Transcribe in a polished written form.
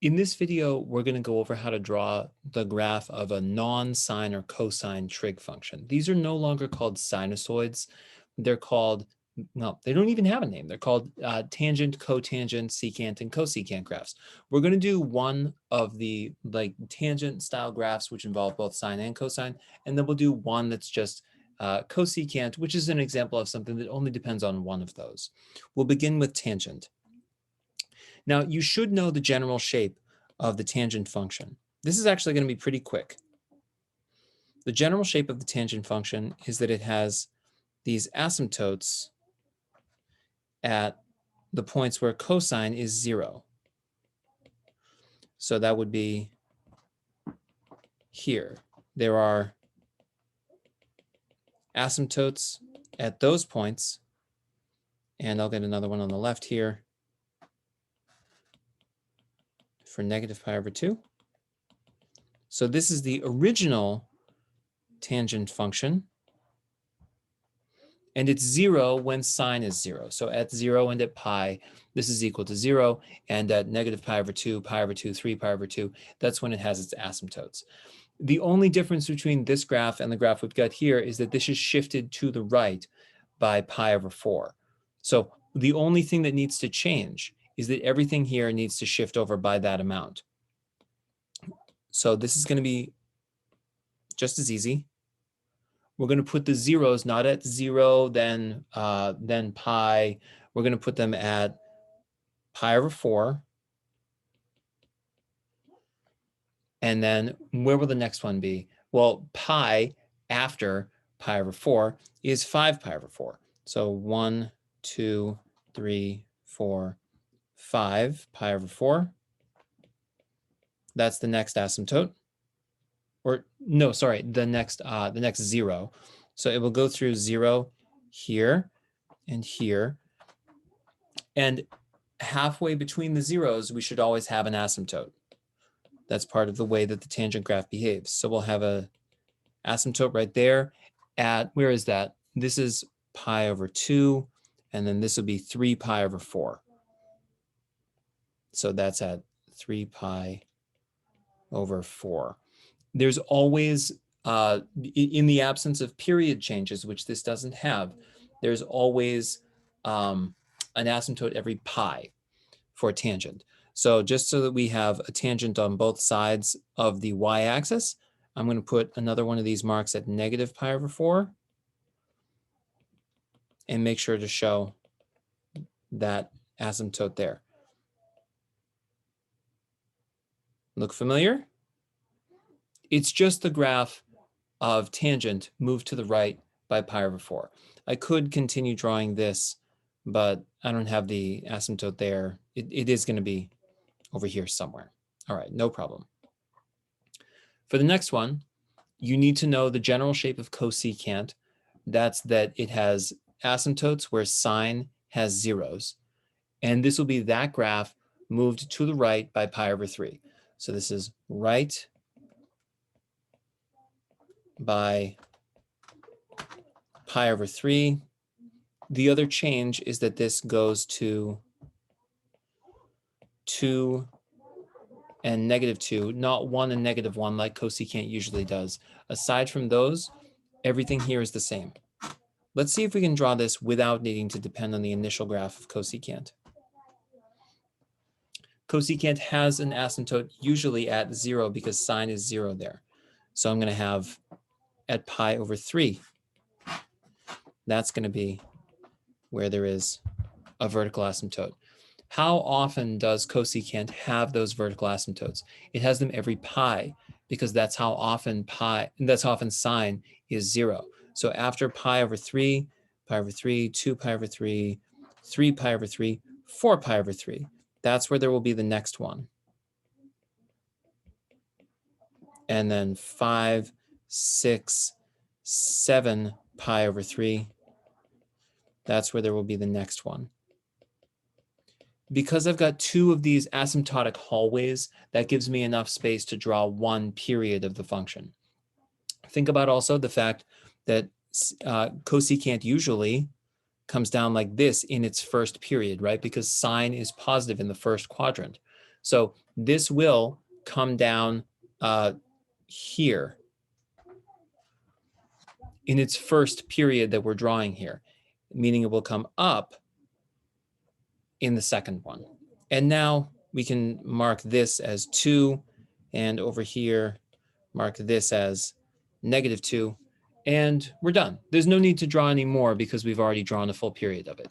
In this video, we're going to go over how to draw the graph of a non-sine or cosine trig function. These are no longer called sinusoids. They're called, no, they don't even have a name. They're called tangent, cotangent, secant, and cosecant graphs. We're going to do one of the tangent style graphs, which involve both sine and cosine, and then we'll do one that's just cosecant, which is an example of something that only depends on one of those. We'll begin with tangent. Now, you should know the general shape of the tangent function. This is actually going to be pretty quick. The general shape of the tangent function is that it has these asymptotes at the points where cosine is 0. So that would be here. There are asymptotes at those points, and I'll get another one on the left here for negative pi over 2. So this is the original tangent function, and it's 0 when sine is 0. So at 0 and at pi, this is equal to 0, and at negative pi over 2, 3 pi over 2, that's when it has its asymptotes. The only difference between this graph and the graph we've got here is that this is shifted to the right by pi over 4. So the only thing that needs to change is that everything here needs to shift over by that amount. So this is going to be just as easy. We're going to put the zeros not at 0, then pi. We're going to put them at pi over 4. And then where will the next one be? Well, pi after pi over 4 is 5 pi over 4. So 1, 2, 3, 4, 5 pi over 4. That's the next asymptote. Or no, sorry, the next 0. So it will go through 0 here and here. And halfway between the zeros, we should always have an asymptote. That's part of the way that the tangent graph behaves. So we'll have a asymptote right there at, where is that? This is pi over 2, and then this will be 3 pi over 4. So that's at 3 pi over 4. There's always, in the absence of period changes, which this doesn't have, there's always an asymptote every pi for a tangent. So just so that we have a tangent on both sides of the y-axis, I'm going to put another one of these marks at negative pi over 4 and make sure to show that asymptote there. Look familiar? It's just the graph of tangent moved to the right by pi over 4. I could continue drawing this, but I don't have the asymptote there. It is going to be over here somewhere. All right, no problem. For the next one, you need to know the general shape of cosecant. That's that it has asymptotes where sine has zeros. And this will be that graph moved to the right by pi over 3. So this is right by pi over 3. The other change is that this goes to 2 and negative 2, not 1 and negative 1 like cosecant usually does. Aside from those, everything here is the same. Let's see if we can draw this without needing to depend on the initial graph of cosecant. Cosecant has an asymptote usually at 0 because sine is 0 there. So I'm going to have at pi over 3. That's going to be where there is a vertical asymptote. How often does cosecant have those vertical asymptotes? It has them every pi because that's how often sine is 0. So after pi over 3, 2 pi over 3, 3 pi over 3, 4 pi over 3. That's where there will be the next one. And then 5, 6, 7 pi over 3. That's where there will be the next one. Because I've got 2 of these asymptotic hallways, that gives me enough space to draw one period of the function. Think about also the fact that cosecant usually comes down like this in its first period, right? Because sine is positive in the first quadrant. So this will come down here in its first period that we're drawing here, meaning it will come up in the second one. And now we can mark this as 2, and over here, mark this as -2, and we're done. There's no need to draw any more because we've already drawn a full period of it.